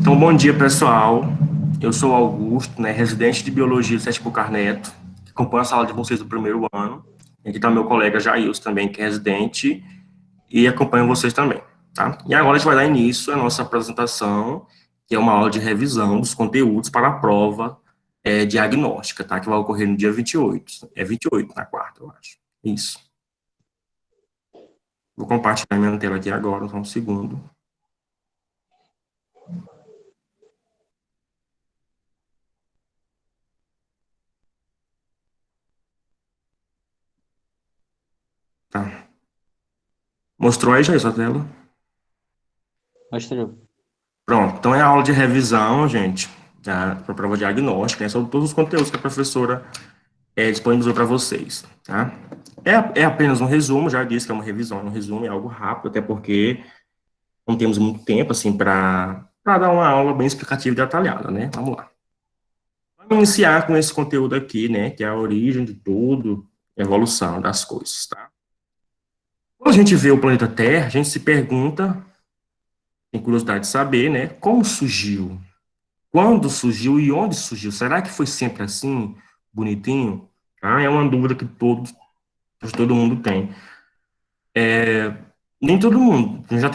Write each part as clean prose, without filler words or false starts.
Então, bom dia, pessoal. Eu sou Augusto, né, residente de Biologia do Sete Pucar Neto, que acompanha a sala de vocês do primeiro ano. E aqui está meu colega Jailson também, que é residente, e acompanha vocês também, tá? E agora a gente vai dar início à nossa apresentação, que é uma aula de revisão dos conteúdos para a prova diagnóstica, tá? Que vai ocorrer no dia 28. É 28, na quarta, eu acho. Isso. Vou compartilhar minha tela aqui agora, só um segundo. Tá. Mostrou aí, Jailson, a tela? Mostrou. Pronto, então é a aula de revisão, gente, para a prova diagnóstica, né, sobre todos os conteúdos que a professora disponibilizou para vocês, tá? É apenas um resumo, já disse que é uma revisão, é um resumo, é algo rápido, até porque não temos muito tempo, assim, para dar uma aula bem explicativa e detalhada, né? Vamos lá. Vamos iniciar com esse conteúdo aqui, né, que é a origem de tudo, a evolução das coisas, tá? Quando a gente vê o planeta Terra, a gente se pergunta, tem curiosidade de saber, né, como surgiu? Quando surgiu e onde surgiu? Será que foi sempre assim, bonitinho? Ah, é uma dúvida que todo mundo tem. Nem todo mundo já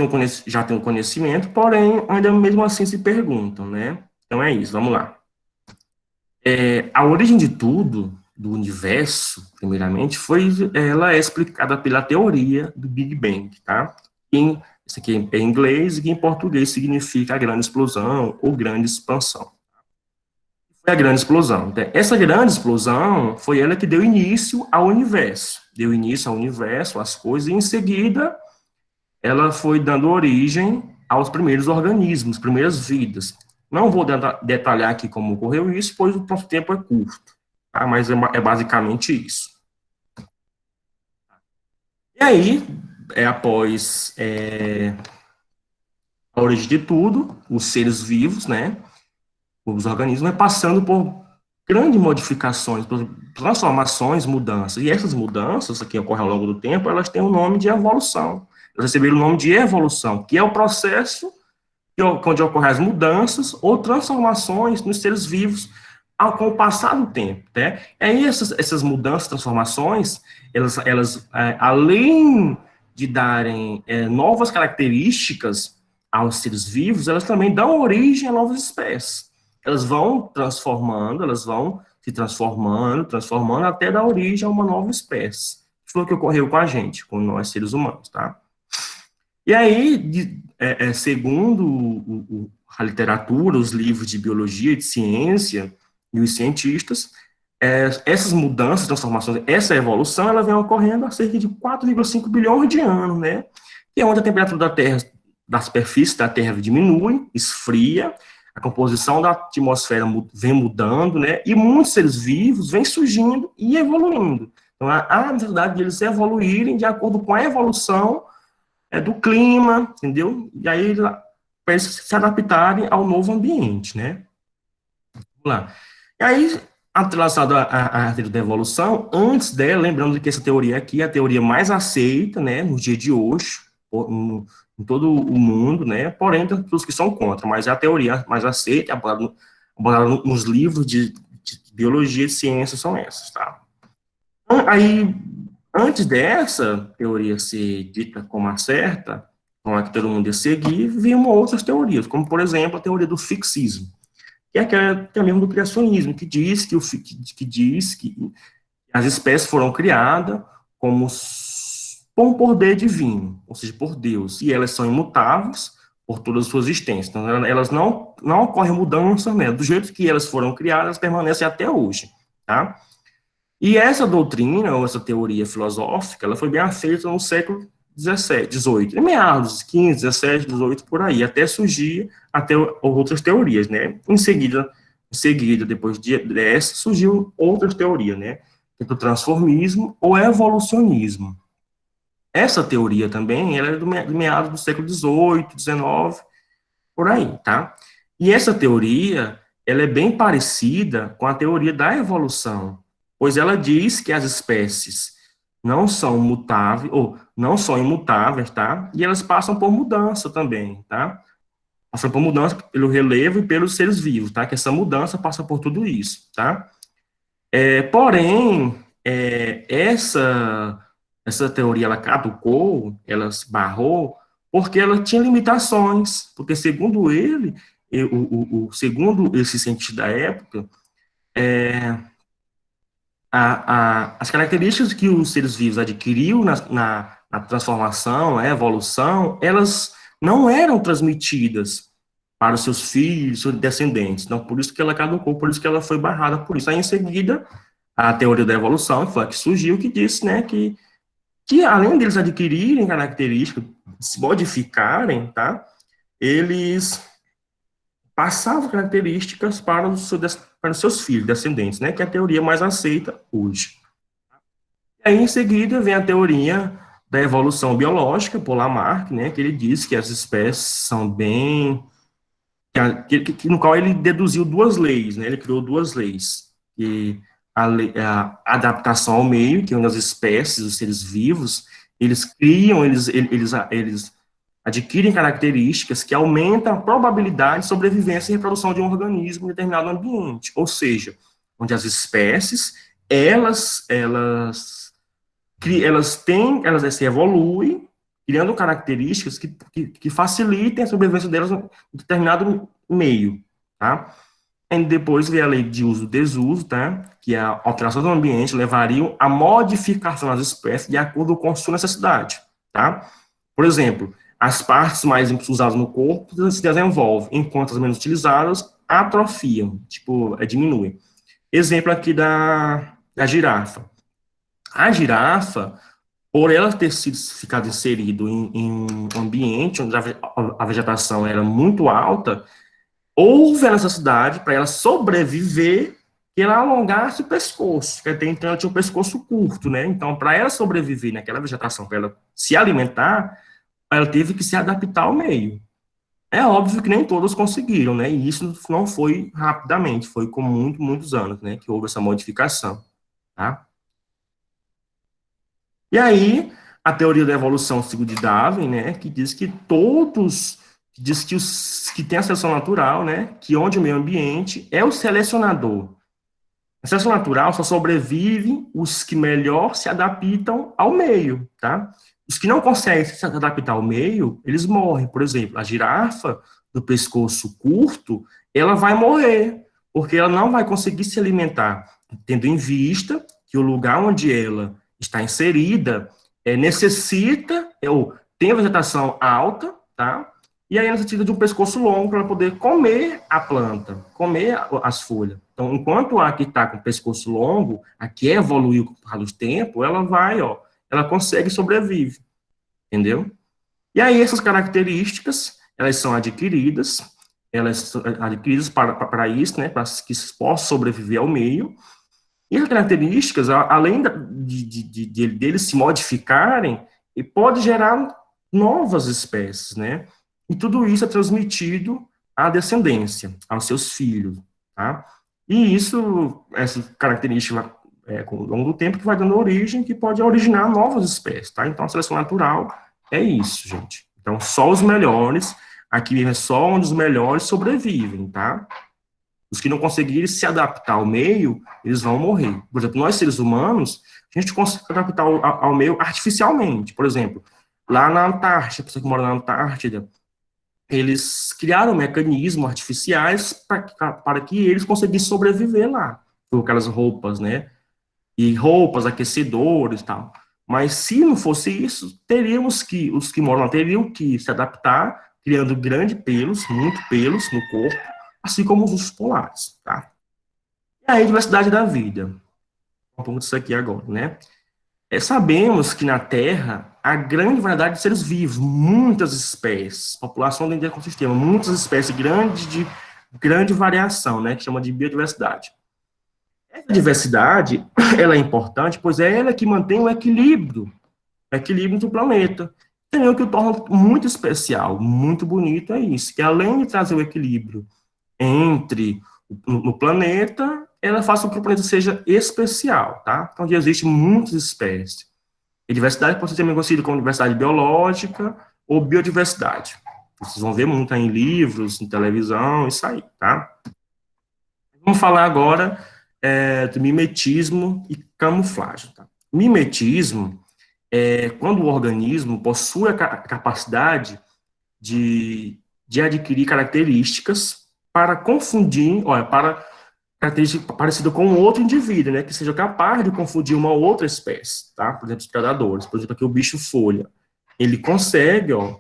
tem um conhecimento, porém, ainda mesmo assim se perguntam, né? Então é isso, vamos lá. A origem de tudo, do universo, primeiramente, ela é explicada pela teoria do Big Bang, tá? Isso aqui é em inglês e em português significa a grande explosão ou grande expansão. Foi a grande explosão. Então, essa grande explosão foi ela que deu início ao universo. Deu início ao universo, às coisas, e em seguida ela foi dando origem aos primeiros organismos, primeiras vidas. Não vou detalhar aqui como ocorreu isso, pois o nosso tempo é curto, tá? Mas é basicamente isso. E aí, após a origem de tudo, os seres vivos, né, os organismos, passando por grandes modificações, por transformações, mudanças. E essas mudanças, que ocorrem ao longo do tempo, elas têm o nome de evolução. Elas receberam o nome de evolução, que é o processo onde ocorrem as mudanças ou transformações nos seres vivos com o passar do tempo. Né? E aí essas mudanças, transformações, elas além de darem novas características aos seres vivos, elas também dão origem a novas espécies. Elas vão transformando, elas vão se transformando, até dar origem a uma nova espécie. Foi o que ocorreu com a gente, com nós seres humanos, tá? E aí, segundo a literatura, os livros de biologia, de ciência e os cientistas, essas mudanças, transformações, essa evolução, ela vem ocorrendo há cerca de 4,5 bilhões de anos, né? Que é onde a temperatura da Terra, da superfície da Terra diminui, esfria, a composição da atmosfera vem mudando, né? E muitos seres vivos vêm surgindo e evoluindo. Então, há necessidade de eles evoluírem de acordo com a evolução do clima, entendeu? E aí, para eles se adaptarem ao novo ambiente, né? Vamos lá. E aí, atrelado à teoria da evolução, antes dela, lembrando que essa teoria aqui é a teoria mais aceita, né, no dia de hoje, em todo o mundo, né, porém, tem pessoas que são contra, mas é a teoria mais aceita, abordada nos livros de biologia e ciência são essas, tá? Aí, antes dessa teoria ser dita como a certa, como a que todo mundo ia seguir, vinham outras teorias, como, por exemplo, a teoria do fixismo, que é aquela que é mesmo do criacionismo, que diz que as espécies foram criadas como por um poder divino, ou seja, por Deus, e elas são imutáveis por toda a sua existência. Então, elas não ocorrem mudança, né? Do jeito que elas foram criadas, elas permanecem até hoje, tá? E essa doutrina, ou essa teoria filosófica, ela foi bem aceita no século XVII, XVIII, em meados, 15, 17, 18, por aí, até surgir até outras teorias, né? Em seguida, depois dessa, surgiu outras teorias, né? Do transformismo ou evolucionismo. Essa teoria também, ela é do meados do século XVIII, XIX, por aí, tá? E essa teoria, ela é bem parecida com a teoria da evolução, pois ela diz que as espécies não são mutáveis, ou não são imutáveis, tá? E elas passam por mudança também, tá? Passa por mudança pelo relevo e pelos seres vivos, tá? Que essa mudança passa por tudo isso, tá? Porém, essa teoria, ela caducou, ela esbarrou, porque ela tinha limitações, porque segundo ele, segundo esse cientista da época, as características que os seres vivos adquiriam na transformação, na evolução, elas não eram transmitidas para os seus filhos, seus descendentes. Então, por isso que ela caducou, por isso que ela foi barrada por isso. Aí, em seguida, a teoria da evolução, que foi a que surgiu, que disse, né, que além deles adquirirem características, se modificarem, tá, eles passavam características para os seus filhos, descendentes, né, que é a teoria mais aceita hoje. E aí, em seguida, vem a teoria da evolução biológica, por Lamarck, né, que ele diz que as espécies são bem... no qual ele deduziu duas leis, né, ele criou duas leis, que a adaptação ao meio, que é onde as espécies, os seres vivos, eles criam, eles adquirem características que aumentam a probabilidade de sobrevivência e reprodução de um organismo em determinado ambiente, ou seja, onde as espécies, elas se evoluem, criando características que facilitem a sobrevivência delas em determinado meio, tá? E depois vem a lei de uso e desuso, tá? Que a alteração do ambiente levaria à modificação das espécies de acordo com sua necessidade, tá? Por exemplo, as partes mais usadas no corpo se desenvolvem, enquanto as menos utilizadas atrofiam, tipo, diminuem. Exemplo aqui da girafa. A girafa, por ela ter ficado inserido em um ambiente onde a vegetação era muito alta, houve a necessidade para ela sobreviver que ela alongasse o pescoço, que até então ela tinha um pescoço curto, né? Então, para ela sobreviver naquela vegetação, para ela se alimentar, ela teve que se adaptar ao meio. É óbvio que nem todos conseguiram, né? E isso não foi rapidamente, foi com muitos anos, né? Que houve essa modificação, tá? E aí, a teoria da evolução segundo Darwin, né, que diz que os que tem a seleção natural, né, que onde o meio ambiente é o selecionador. A seleção natural só sobrevive os que melhor se adaptam ao meio, tá? Os que não conseguem se adaptar ao meio, eles morrem. Por exemplo, a girafa do pescoço curto, ela vai morrer, porque ela não vai conseguir se alimentar, tendo em vista que o lugar onde ela está inserida necessita, ou tem a vegetação alta, tá? E aí ela necessita de um pescoço longo para poder comer a planta, comer as folhas. Então, enquanto a que está com o pescoço longo, a que evoluiu com o do tempo, ela vai, ó, ela consegue e sobrevive, entendeu? E aí essas características, elas são adquiridas para isso, né, para que possa sobreviver ao meio. E as características, além deles se modificarem, e pode gerar novas espécies, né? E tudo isso é transmitido à descendência, aos seus filhos, tá? E isso, essa característica, ao longo do tempo, que vai dando origem, que pode originar novas espécies, tá? Então, a seleção natural é isso, gente. Então, só os melhores, aqui é só onde os melhores sobrevivem, tá? Os que não conseguirem se adaptar ao meio, eles vão morrer. Por exemplo, nós seres humanos, a gente consegue se adaptar ao meio artificialmente. Por exemplo, lá na Antártida, a pessoa que mora na Antártida, eles criaram mecanismos artificiais para que eles conseguissem sobreviver lá. Com aquelas roupas, né? E roupas, aquecedores e tal. Mas se não fosse isso, os que moram lá teriam que se adaptar, criando grandes pelos, muito pelos no corpo, assim como os ursos polares, tá? E aí, diversidade da vida. Um pouco disso aqui agora, né? Sabemos que na Terra há grande variedade de seres vivos, muitas espécies, população dentro do ecossistema, muitas espécies de grande variação, né? Que chama de biodiversidade. Essa diversidade, ela é importante, pois é ela que mantém o equilíbrio do planeta. E o que o torna muito especial, muito bonito é isso, que além de trazer o equilíbrio no planeta, ela faz com que o planeta seja especial, tá? Então, existem muitas espécies. E diversidade pode ser também conhecida como diversidade biológica ou biodiversidade, Vocês vão ver muito em livros, em televisão, isso aí, tá? Vamos falar agora do mimetismo e camuflagem, tá? Mimetismo é quando o organismo possui a capacidade de adquirir características para confundir, olha, para característica parecida com outro indivíduo, né, que seja capaz de confundir uma outra espécie, tá? Por exemplo, os predadores, por exemplo, aqui o bicho folha, ele consegue, ó,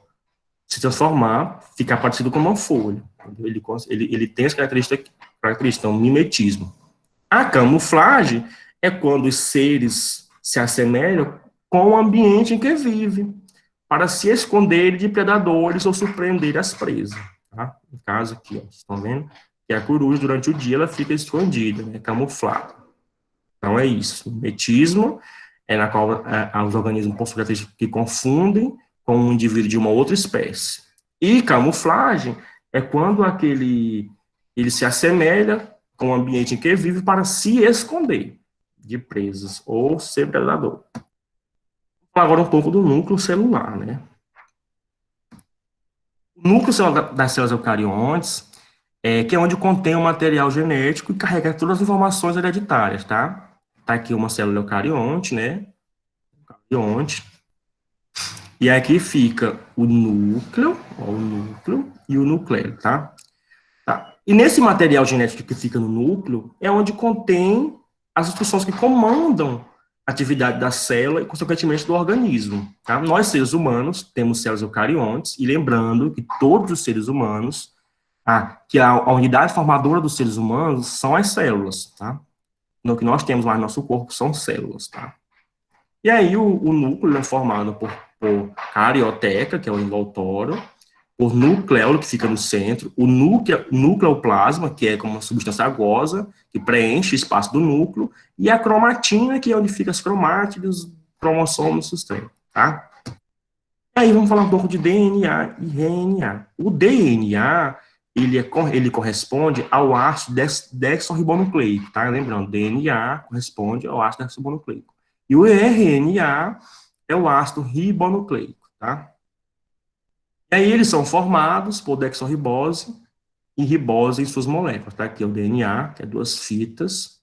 se transformar, ficar parecido com uma folha. Ele tem as características, então, mimetismo. A camuflagem é quando os seres se assemelham com o ambiente em que vivem, para se esconderem de predadores ou surpreender as presas. Tá? No caso aqui, ó, vocês estão vendo que a coruja, durante o dia, ela fica escondida, né, camuflada. Então, é isso. Mimetismo é na qual os organismos possuem características que confundem com um indivíduo de uma outra espécie. E camuflagem é quando ele se assemelha com o ambiente em que vive para se esconder de presas ou ser predador. Vou falar agora um pouco do núcleo celular, né? O núcleo celular das células eucariontes que é onde contém o material genético e carrega todas as informações hereditárias, tá? Tá aqui uma célula eucarionte, né? Eucarionte. E aqui fica o núcleo, ó, o núcleo e o nucleio, tá? Tá. E nesse material genético que fica no núcleo é onde contém as instruções que comandam a atividade da célula e, consequentemente, do organismo. Tá? Nós, seres humanos, temos células eucariontes, e lembrando que todos os seres humanos, que a unidade formadora dos seres humanos são as células, tá? No que nós temos lá no nosso corpo são células, tá? E aí o núcleo é formado por carioteca, que é o envoltório, por nucleolo, que fica no centro, o nucleoplasma, que é como uma substância aquosa, que preenche o espaço do núcleo, e a cromatina, que é onde ficam as cromátides, cromossomos, sustento, tá? E aí vamos falar um pouco de DNA e RNA. O DNA, ele corresponde ao ácido desoxirribonucleico, tá? Lembrando, DNA corresponde ao ácido desoxirribonucleico. E o RNA é o ácido ribonucleico, tá? E aí eles são formados por dexorribose e ribose em suas moléculas, tá? Aqui é o DNA, que é duas fitas.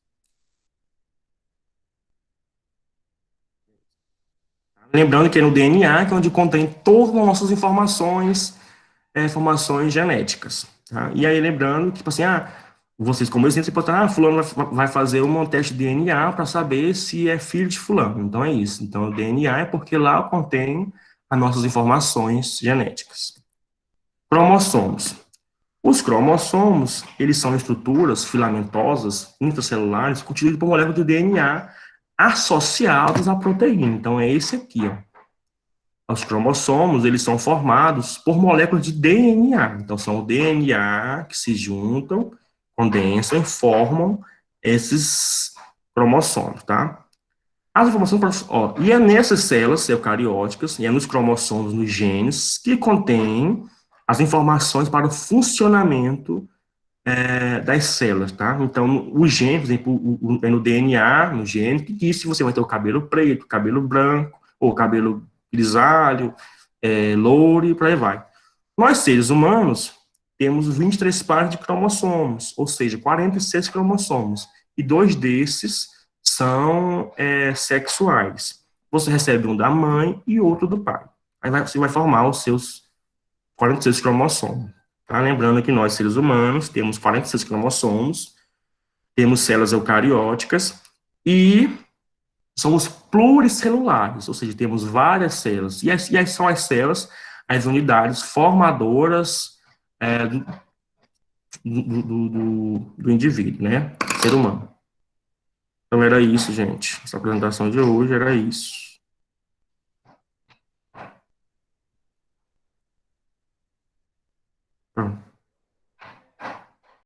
Lembrando que é no DNA que é onde contém todas as nossas informações genéticas, tá? E aí lembrando que, tipo assim, vocês como exemplo, você pode estar, fulano vai fazer um teste de DNA para saber se é filho de fulano. Então é isso. Então o DNA é porque lá contém as nossas informações genéticas. Cromossomos. Os cromossomos, eles são estruturas filamentosas intracelulares constituídas por moléculas de DNA associadas à proteína. Então, é esse aqui, ó. Os cromossomos, eles são formados por moléculas de DNA. Então, são o DNA que se juntam, condensam e formam esses cromossomos, tá? As informações, ó, e é nessas células eucarióticas, e é nos cromossomos, nos genes, que contém as informações para o funcionamento das células, tá? Então, o gene, por exemplo, é no DNA, no gene, que diz se você vai ter o cabelo preto, cabelo branco, ou cabelo grisalho, louro e por aí vai. Nós, seres humanos, temos 23 pares de cromossomos, ou seja, 46 cromossomos, e dois desses são sexuais. Você recebe um da mãe e outro do pai. Aí você vai formar os seus 46 cromossomos. Tá? Lembrando que nós, seres humanos, temos 46 cromossomos, temos células eucarióticas e somos pluricelulares, ou seja, temos várias células. E são as células, as unidades formadoras do indivíduo, né? Ser humano. Então era isso, gente. Essa apresentação de hoje era isso.